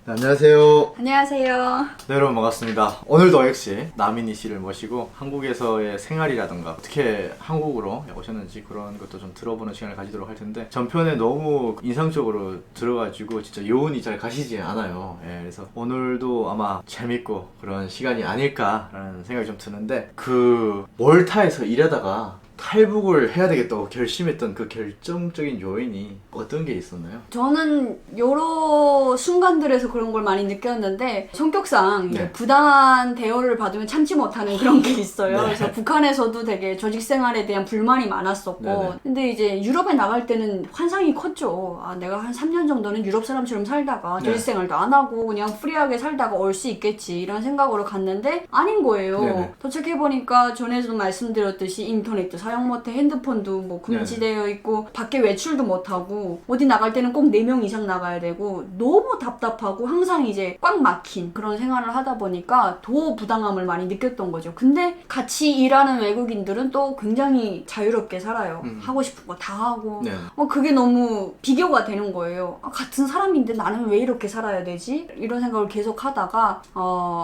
네, 안녕하세요. 안녕하세요. 네, 여러분 반갑습니다. 오늘도 역시 나민희 씨를 모시고 한국에서의 생활이라던가 어떻게 한국으로 오셨는지 그런 것도 좀 들어보는 시간을 가지도록 할 텐데 전편에 너무 인상적으로 들어가지고 진짜 요운이 잘 가시지 않아요. 예, 그래서 오늘도 아마 재밌고 그런 시간이 아닐까라는 생각이 좀 드는데 그 몰타에서 일하다가 탈북을 해야 되겠다고 결심했던 그 결정적인 요인이 어떤 게 있었나요? 저는 여러 순간들에서 그런 걸 많이 느꼈는데 성격상 이제 네. 부당한 대우를 받으면 참지 못하는 그런 게 있어요. 네. 그래서 북한에서도 되게 조직 생활에 대한 불만이 많았었고 네네. 근데 이제 유럽에 나갈 때는 환상이 컸죠. 아, 내가 한 3년 정도는 유럽 사람처럼 살다가 네. 조직 생활도 안 하고 그냥 프리하게 살다가 올 수 있겠지 이런 생각으로 갔는데 아닌 거예요. 네네. 도착해보니까 전에도 말씀드렸듯이 인터넷도 사용 못해, 핸드폰도 뭐 금지되어 있고 밖에 외출도 못하고 어디 나갈 때는 꼭 4명 이상 나가야 되고 너무 답답하고 항상 이제 꽉 막힌 그런 생활을 하다 보니까 더 부당함을 많이 느꼈던 거죠. 근데 같이 일하는 외국인들은 또 굉장히 자유롭게 살아요. 하고 싶은 거 다 하고 네. 그게 너무 비교가 되는 거예요. 아, 같은 사람인데 나는 왜 이렇게 살아야 되지? 이런 생각을 계속 하다가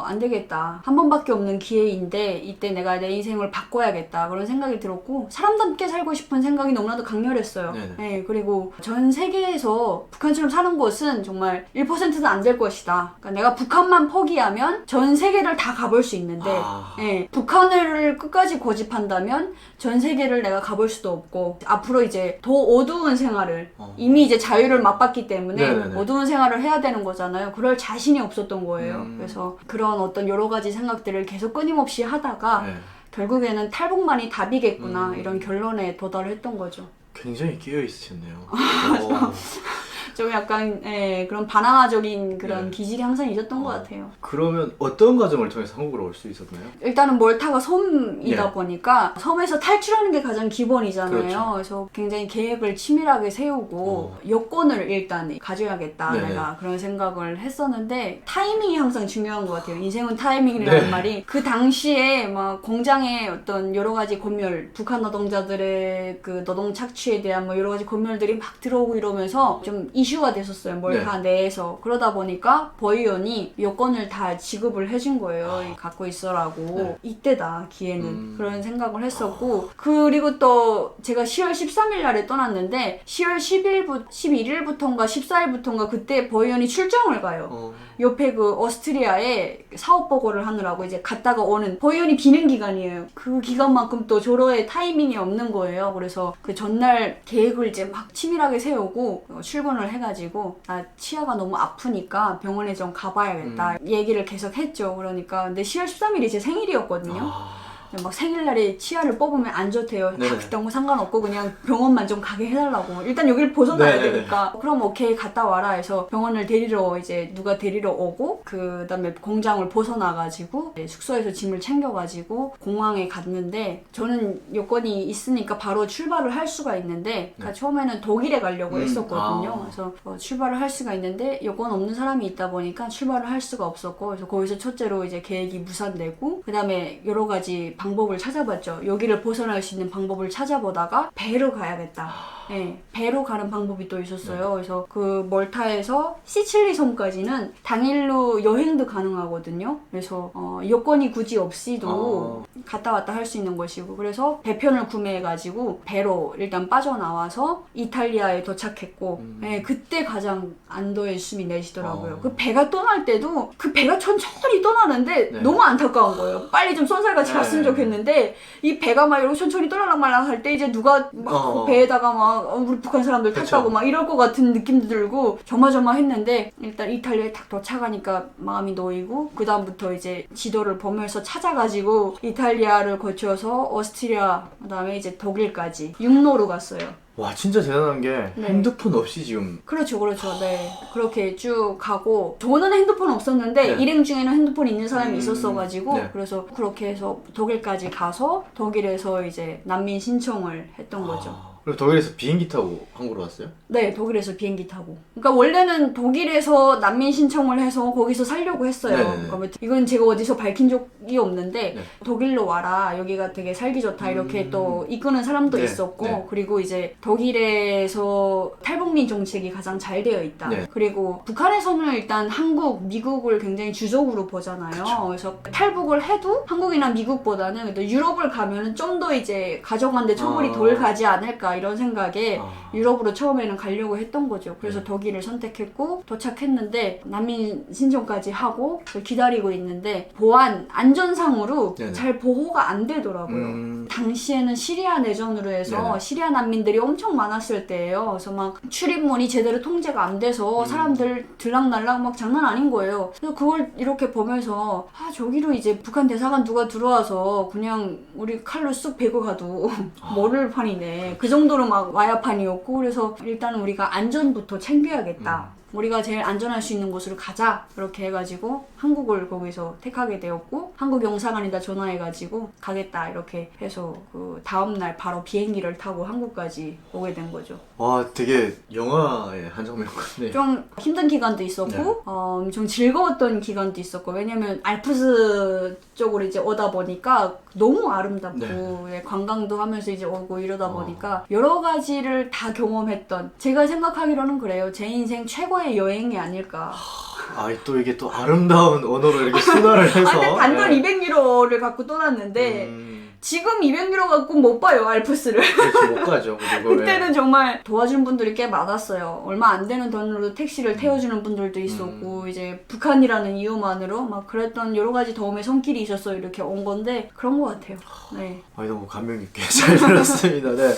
안 되겠다. 한 번밖에 없는 기회인데 이때 내가 내 인생을 바꿔야겠다. 그런 생각이 들었고 사람답게 살고 싶은 생각이 너무나도 강렬했어요. 네네. 네, 그리고 전 세계에서 북한처럼 사는 것은 정말 1%도 안 될 것이다. 그러니까 내가 북한만 포기하면 전 세계를 다 가볼 수 있는데 예, 북한을 끝까지 고집한다면 전 세계를 내가 가볼 수도 없고 앞으로 이제 더 어두운 생활을 이미 이제 자유를 맛봤기 때문에 네네네. 어두운 생활을 해야 되는 거잖아요. 그럴 자신이 없었던 거예요. 그래서 그런 어떤 여러 가지 생각들을 계속 끊임없이 하다가 네. 결국에는 탈북만이 답이겠구나 이런 결론에 도달했던 거죠. 굉장히 끼어 있으셨네요. 좀 약간 그런 반항아적인 그런 네. 기질이 항상 있었던 것 같아요. 그러면 어떤 과정을 통해서 한국으로 올 수 있었나요? 일단은 몰타가 섬이다 네. 보니까 섬에서 탈출하는 게 가장 기본이잖아요. 그렇죠. 그래서 굉장히 계획을 치밀하게 세우고 여권을 일단 가져야겠다 네네. 내가 그런 생각을 했었는데 타이밍이 항상 중요한 것 같아요. 인생은 타이밍이라는 네. 말이 그 당시에 막 공장에 어떤 여러 가지 검열 북한 노동자들의 그 노동 착취에 대한 뭐 여러 가지 검열들이 막 들어오고 이러면서 좀 이슈가 됐었어요. 몰타 내에서. 그러다 보니까 버이온이 여권을 다 지급을 해준 거예요. 갖고 있어라고. 네. 이때다 기회는. 그런 생각을 했었고 그리고 또 제가 10월 13일 날에 떠났는데 10월 11일부터인가 14일부터인가 그때 버이온이 출장을 가요. 옆에 그 오스트리아에 사업 보고를 하느라고 이제 갔다가 오는 버이온이 비는 기간이에요. 그 기간만큼 또 조로의 타이밍이 없는 거예요. 그래서 그 전날 계획을 이제 막 치밀하게 세우고 출근을 해가지고 나 치아가 너무 아프니까 병원에 좀 가봐야겠다 얘기를 계속 했죠. 그러니까 근데 10월 13일이 제 생일이었거든요. 막 생일날에 치아를 뽑으면 안 좋대요. 그딴 거 상관없고 그냥 병원만 좀 가게 해달라고. 일단 여기를 벗어나야 되니까. 그럼 오케이 갔다 와라 해서 병원을 데리러 이제 누가 데리러 오고 그 다음에 공장을 벗어나가지고 숙소에서 짐을 챙겨가지고 공항에 갔는데 저는 여권이 있으니까 바로 출발을 할 수가 있는데 그러니까 처음에는 독일에 가려고 했었거든요. 그래서 출발을 할 수가 있는데 여권 없는 사람이 있다 보니까 출발을 할 수가 없었고 그래서 거기서 첫째로 이제 계획이 무산되고 그 다음에 여러 가지 방법을 찾아봤죠. 여기를 벗어날 수 있는 방법을 찾아보다가 배로 가야겠다. 네, 배로 가는 방법이 또 있었어요. 그래서 그 몰타에서 시칠리 섬까지는 당일로 여행도 가능하거든요. 그래서 여권이 굳이 없이도 갔다 왔다 할 수 있는 것이고 그래서 배편을 구매해가지고 배로 일단 빠져나와서 이탈리아에 도착했고 네, 그때 가장 안도의 숨이 내쉬더라고요. 그 배가 떠날 때도 그 배가 천천히 떠나는데 너무 안타까운 거예요. 빨리 좀 쏜살같이 갔으면 좋겠는데 이 배가 막 이렇게 천천히 떠날랑말랑 할 때 이제 누가 막 그 배에다가 막 우리 북한 사람들 탔다고 막 이럴 것 같은 느낌도 들고 조마조마했는데 일단 이탈리아에 딱 도착하니까 마음이 놓이고 그 다음부터 이제 지도를 보면서 찾아가지고 이탈리아를 거쳐서 오스트리아 그다음에 이제 독일까지 육로로 갔어요. 와 진짜 대단한 게 핸드폰 없이 지금 그렇죠. 네. 그렇게 쭉 가고 저는 핸드폰 없었는데 일행 중에는 핸드폰 있는 사람이 있었어가지고 그래서 그렇게 해서 독일까지 가서 독일에서 이제 난민 신청을 했던 거죠. 그럼 독일에서 비행기 타고 한국으로 왔어요? 네, 독일에서 비행기 타고. 그러니까 원래는 독일에서 난민 신청을 해서 거기서 살려고 했어요. 네네네. 그러니까 이건 제가 어디서 밝힌 적이 없는데 네. 독일로 와라. 여기가 되게 살기 좋다. 이렇게 또 이끄는 사람도 네, 있었고 네. 그리고 이제 독일에서 탈북민 정책이 가장 잘 되어 있다. 네. 그리고 북한에서는 일단 한국, 미국을 굉장히 주적으로 보잖아요. 그쵸. 그래서 탈북을 해도 한국이나 미국보다는 또 유럽을 가면은 좀 더 이제 가져간데 처벌이 덜 가지 않을까 이런 생각에 유럽으로 처음에는 가려고 했던 거죠. 그래서 네. 독일을 선택했고 도착했는데 난민 신청까지 하고 기다리고 있는데 보안 안전상으로 네네. 잘 보호가 안 되더라고요. 당시에는 시리아 내전으로 해서 네네. 시리아 난민들이 엄청 많았을 때예요. 그래서 막 출입문이 제대로 통제가 안 돼서 사람들 들락날락 막 장난 아닌 거예요. 그래서 그걸 이렇게 보면서 아 저기로 이제 북한 대사관 누가 들어와서 그냥 우리 칼로 쑥 베고 가도 모를 판이네. 그 정도로 막 와야판이었고 그래서 일단 우리가 안전부터 챙겨야겠다. 우리가 제일 안전할 수 있는 곳으로 가자 이렇게 해가지고 한국을 거기서 택하게 되었고 한국 영사관에다 전화해가지고 가겠다 이렇게 해서 그 다음날 바로 비행기를 타고 한국까지 오게 된 거죠. 와 되게 영화의 한 장면 같네. 좀 힘든 기간도 있었고 네. 엄청 즐거웠던 기간도 있었고 왜냐면 알프스 쪽으로 이제 오다 보니까 너무 아름답고 예, 관광도 하면서 이제 오고 이러다 보니까 여러 가지를 다 경험했던 제가 생각하기로는 그래요. 제 인생 최고의 여행이 아닐까. 또 이게 또 아름다운 언어로 이렇게 순화를 해서. 근데 단돈 200유로를 갖고 떠났는데 지금 200유로 갖고 못 봐요 알프스를. 그렇지 못 가죠. 그리고 그때는 정말 도와준 분들이 꽤 많았어요. 얼마 안 되는 돈으로 택시를 태워주는 분들도 있었고 이제 북한이라는 이유만으로 막 그랬던 여러 가지 도움의 손길이 있어서 이렇게 온 건데 그런 것 같아요. 네. 너무 감명 깊게 잘 들었습니다. 네.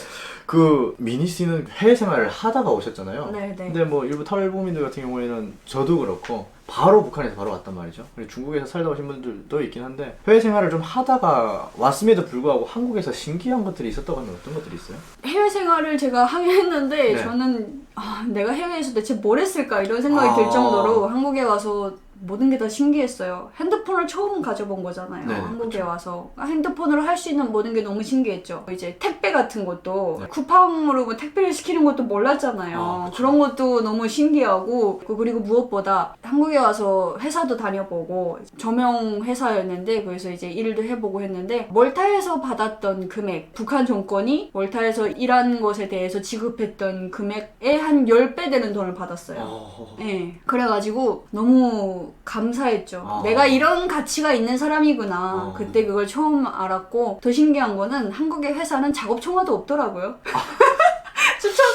그 미니 씨는 해외 생활을 하다가 오셨잖아요. 네, 네. 근데 뭐 일부 탈북민들 같은 경우에는 저도 그렇고 바로 북한에서 바로 왔단 말이죠. 그리고 중국에서 살다 오신 분들도 있긴 한데 해외 생활을 좀 하다가 왔음에도 불구하고 한국에서 신기한 것들이 있었다고 하면 어떤 것들이 있어요? 해외 생활을 제가 하긴 했는데 네. 저는 내가 해외에서 대체 뭘 했을까 이런 생각이 들 정도로 한국에 와서 모든 게 다 신기했어요. 핸드폰을 처음 가져본 거잖아요. 네, 한국에 그쵸. 와서 핸드폰으로 할 수 있는 모든 게 너무 신기했죠. 이제 택배 같은 것도 네. 쿠팡으로 뭐 택배를 시키는 것도 몰랐잖아요. 그쵸. 그런 것도 너무 신기하고 그리고 무엇보다 한국에 와서 회사도 다녀보고 저명 회사였는데 그래서 이제 일도 해보고 했는데 멀타에서 받았던 금액 북한 정권이 멀타에서 일한 것에 대해서 지급했던 금액의 한 10배 되는 돈을 받았어요. 네. 그래가지고 너무 감사했죠. 내가 이런 가치가 있는 사람이구나. 그때 그걸 처음 알았고 더 신기한 거는 한국의 회사는 작업 청화도 없더라고요.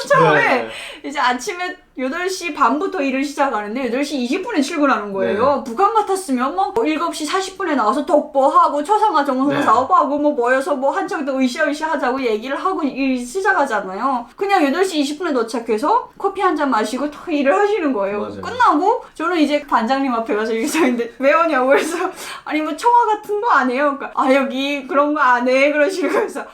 처음에 네. 이제 아침에 8시 반부터 일을 시작하는데 8시 20분에 출근하는 거예요. 북한 같았으면 뭐 7시 40분에 나와서 독보하고 초상화 정서 네. 작업하고 뭐 모여서 뭐 한참 더 으쌰으쌰 하자고 얘기를 하고 일 시작하잖아요. 그냥 8시 20분에 도착해서 커피 한 잔 마시고 더 일을 하시는 거예요. 맞아요. 끝나고 저는 이제 반장님 앞에 가서 이렇게 서 있는데 왜 오냐고 그래서 아니 뭐 청화 같은 거 안 해요. 그러니까 여기 그런 거 안 해. 그러시고 그래서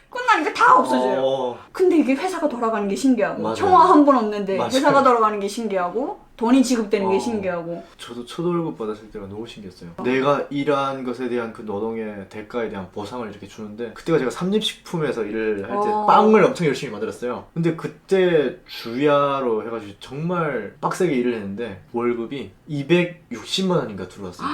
끝나니까 다 없어져요. 근데 이게 회사가 돌아가는 게 신기하고 맞아요. 청화 한 번 없는데 맞아요. 회사가 돌아가는 게 신기하고 돈이 지급되는 게 신기하고 저도 첫 월급 받았을 때가 너무 신기했어요. 내가 일한 것에 대한 그 노동의 대가에 대한 보상을 이렇게 주는데 그때가 제가 삼립식품에서 일을 할 때 빵을 엄청 열심히 만들었어요. 근데 그때 주야로 해가지고 정말 빡세게 일을 했는데 월급이 260만 원인가 들어왔어요.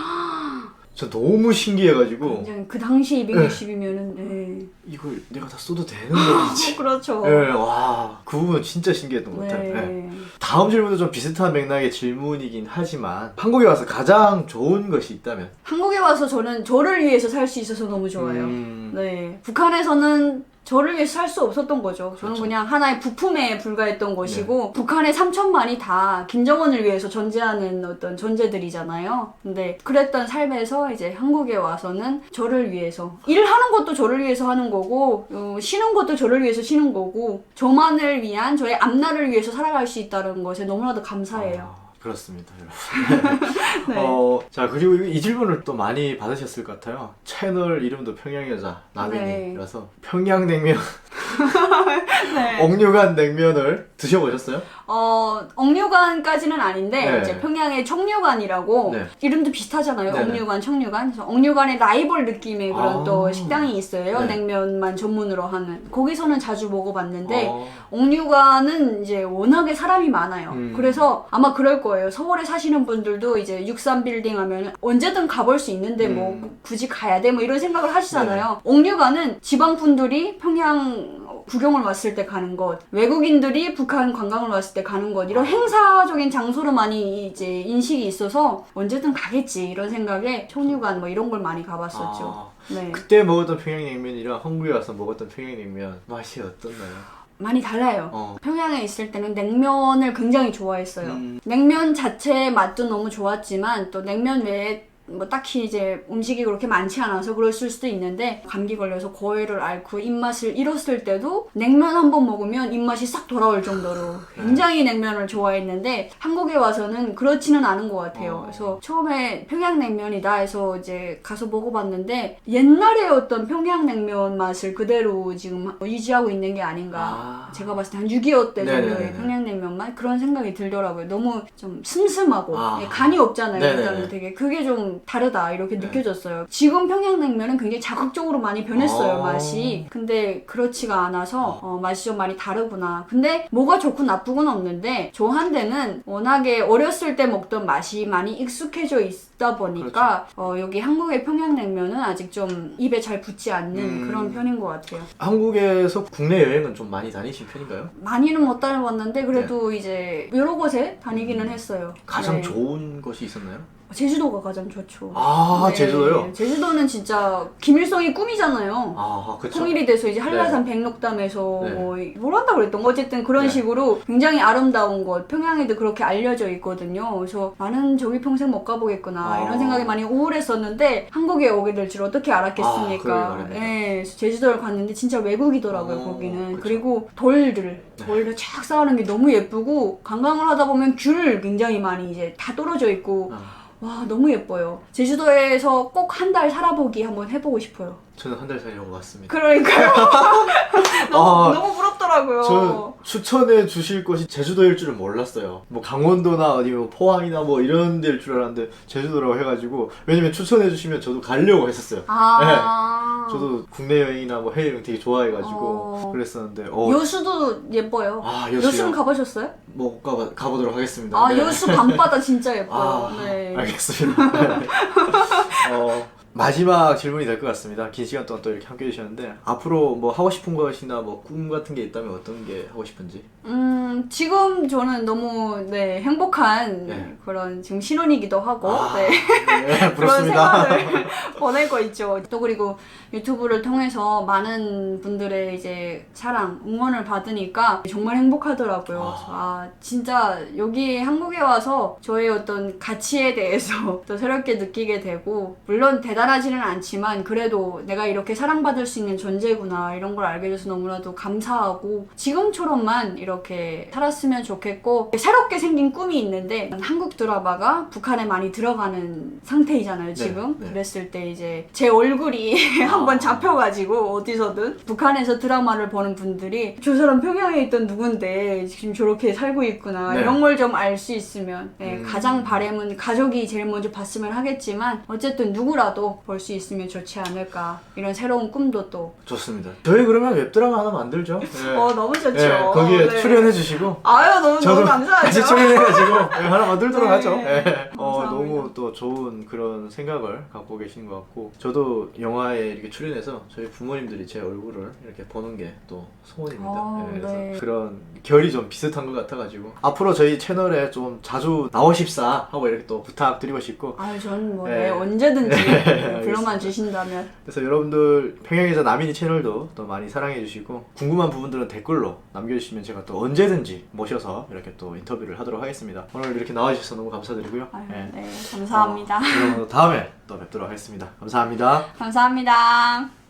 저 너무 신기해가지고 굉장히 그 당시 260이면은 네. 이걸 내가 다 써도 되는 건지. 그렇죠. 네, 와, 그 부분 진짜 신기했던 것 같아요. 네. 다음 질문도 좀 비슷한 맥락의 질문이긴 하지만 한국에 와서 가장 좋은 것이 있다면? 한국에 와서 저는 저를 위해서 살 수 있어서 너무 좋아요. 네, 북한에서는 저를 위해서 살 수 없었던 거죠. 저는 그렇죠. 그냥 하나의 부품에 불과했던 것이고 북한의 3천만이 다 김정은을 위해서 존재하는 어떤 존재들이잖아요. 근데 그랬던 삶에서 이제 한국에 와서는 저를 위해서 일하는 것도 저를 위해서 하는 거고 쉬는 것도 저를 위해서 쉬는 거고 저만을 위한 저의 앞날을 위해서 살아갈 수 있다는 것에 너무나도 감사해요. 그렇습니다, 여러분. 네. 자, 그리고 이 질문을 또 많이 받으셨을 것 같아요. 채널 이름도 평양여자 나민이라서 평양냉면 네. 억류간 냉면을 드셔보셨어요? 억류간까지는 아닌데 네. 이제 평양의 청류간이라고 네. 이름도 비슷하잖아요. 네네. 억류간, 청류간. 그래서 억류간의 라이벌 느낌의 그런 또 식당이 있어요. 네. 냉면만 전문으로 하는. 거기서는 자주 먹어봤는데 어. 억류간은 이제 워낙에 사람이 많아요. 음. 그래서 아마 그럴 거예요. 서울에 사시는 분들도 이제 63빌딩 하면 언제든 가볼 수 있는데 뭐 굳이 가야 돼 뭐 이런 생각을 하시잖아요. 억류간은 지방 분들이 평양 구경을 왔을 때 가는 곳, 외국인들이 북한 관광을 왔을 때 가는 곳, 이런 행사적인 장소로 많이 이제 인식이 있어서 언제든 가겠지 이런 생각에 청류관 뭐 이런 걸 많이 가봤었죠. 네. 그때 먹었던 평양냉면이랑 한국에 와서 먹었던 평양냉면 맛이 어떻나요? 많이 달라요. 평양에 있을 때는 냉면을 굉장히 좋아했어요. 냉면 자체의 맛도 너무 좋았지만 또 냉면 외에 뭐 딱히 이제 음식이 그렇게 많지 않아서 그랬을 수도 있는데 감기 걸려서 고열을 앓고 입맛을 잃었을 때도 냉면 한 번 먹으면 입맛이 싹 돌아올 정도로 굉장히 냉면을 좋아했는데 한국에 와서는 그렇지는 않은 것 같아요. 그래서 처음에 평양냉면이다 해서 이제 가서 먹어봤는데 옛날에 어떤 평양냉면 맛을 그대로 지금 유지하고 있는 게 아닌가. 제가 봤을 때 한 6.25 때 정도의 네네네. 평양냉면 맛 그런 생각이 들더라고요. 너무 좀 슴슴하고 아. 간이 없잖아요. 네네네. 일단 되게 그게 좀 다르다 이렇게 네. 느껴졌어요. 지금 평양냉면은 굉장히 자극적으로 많이 변했어요. 아. 맛이. 근데 그렇지가 않아서 맛이 좀 많이 다르구나. 근데 뭐가 좋고 나쁘고는 없는데 저한 데는 워낙에 어렸을 때 먹던 맛이 많이 익숙해져 있다 보니까 여기 한국의 평양냉면은 아직 좀 입에 잘 붙지 않는 그런 편인 것 같아요. 한국에서 국내 여행은 좀 많이 다니신 편인가요? 많이는 못 다녀봤는데 그래도 이제 여러 곳에 다니기는 했어요. 가장 네. 좋은 곳이 있었나요? 제주도가 가장 좋죠. 네. 제주도요? 제주도는 진짜 김일성이 꿈이잖아요. 그쵸. 통일이 돼서 이제 한라산 백록담에서 네. 뭘 한다고 그랬던 거 어쨌든 그런 네. 식으로 굉장히 아름다운 곳 평양에도 그렇게 알려져 있거든요. 그래서 나는 저기 평생 못 가보겠구나 이런 생각이 많이 우울했었는데 한국에 오게 될 줄 어떻게 그러길 알았겠습니까. 바랍니다. 네, 그래서 제주도를 갔는데 진짜 외국이더라고요. 거기는. 그쵸. 그리고 돌들 쫙 쌓아놓은 게 너무 예쁘고 관광을 하다 보면 귤 굉장히 많이 이제 다 떨어져 있고 와 너무 예뻐요. 제주도에서 꼭 한 달 살아보기 한번 해보고 싶어요. 저는 한 달 살려고 왔습니다. 그러니까요. 너무 부럽더라고요. 저는 추천해 주실 곳이 제주도일 줄은 몰랐어요. 뭐 강원도나 어디 뭐 포항이나 뭐 이런 데일 줄 알았는데 제주도라고 해가지고 왜냐면 추천해 주시면 저도 가려고 했었어요. 네. 저도 국내 여행이나 뭐 해외 여행 되게 좋아해가지고 그랬었는데 여수도 예뻐요. 여수요? 여수는 가보셨어요? 뭐 가보도록 하겠습니다. 네. 여수 밤바다 진짜 예뻐요. 네. 알겠습니다. 마지막 질문이 될 것 같습니다. 긴 시간 동안 또 이렇게 함께 해주셨는데 앞으로 뭐 하고 싶은 것이나 뭐 꿈 같은 게 있다면 어떤 게 하고 싶은지? 지금 저는 너무 행복한 그런 지금 신혼이기도 하고 그런 부럽습니다. 생활을 보내고 있죠. 또 그리고 유튜브를 통해서 많은 분들의 이제 사랑, 응원을 받으니까 정말 행복하더라고요. 진짜 여기 한국에 와서 저의 어떤 가치에 대해서 또 새롭게 느끼게 되고 물론 대단하지는 않지만 그래도 내가 이렇게 사랑받을 수 있는 존재구나 이런 걸 알게 돼서 너무나도 감사하고 지금처럼만 이렇게 살았으면 좋겠고 새롭게 생긴 꿈이 있는데 한국 드라마가 북한에 많이 들어가는 상태이잖아요 지금. 그랬을 때 이제 제 얼굴이 한번 잡혀가지고 어디서든 북한에서 드라마를 보는 분들이 저 사람 평양에 있던 누군데 지금 저렇게 살고 있구나 이런 걸 좀 알 수 있으면 가장 바람은 가족이 제일 먼저 봤으면 하겠지만 어쨌든 누구라도 볼 수 있으면 좋지 않을까 이런 새로운 꿈도 또 좋습니다. 저희 그러면 웹드라마 하나 만들죠. 네. 너무 좋죠. 거기에 출연해주시고 너무 감사하죠. 같이 출연해가지고 하나 만들도록 하죠. 감사합니다. 너무 또 좋은 그런 생각을 갖고 계신 것 같고 저도 영화에 이렇게 출연해서 저희 부모님들이 제 얼굴을 이렇게 보는 게 또 소원입니다. 그래서 그런 결이 좀 비슷한 것 같아가지고 앞으로 저희 채널에 좀 자주 나오십사 하고 이렇게 또 부탁드리고 싶고 저는 뭐 언제든지 불러만 주신다면 그래서 여러분들 평양에서 나민이 채널도 또 많이 사랑해주시고 궁금한 부분들은 댓글로 남겨주시면 제가 또 언제든지 모셔서 이렇게 또 인터뷰를 하도록 하겠습니다. 오늘 이렇게 나와주셔서 너무 감사드리고요. 감사합니다. 그럼 다음에 또 뵙도록 하겠습니다. 감사합니다. 감사합니다.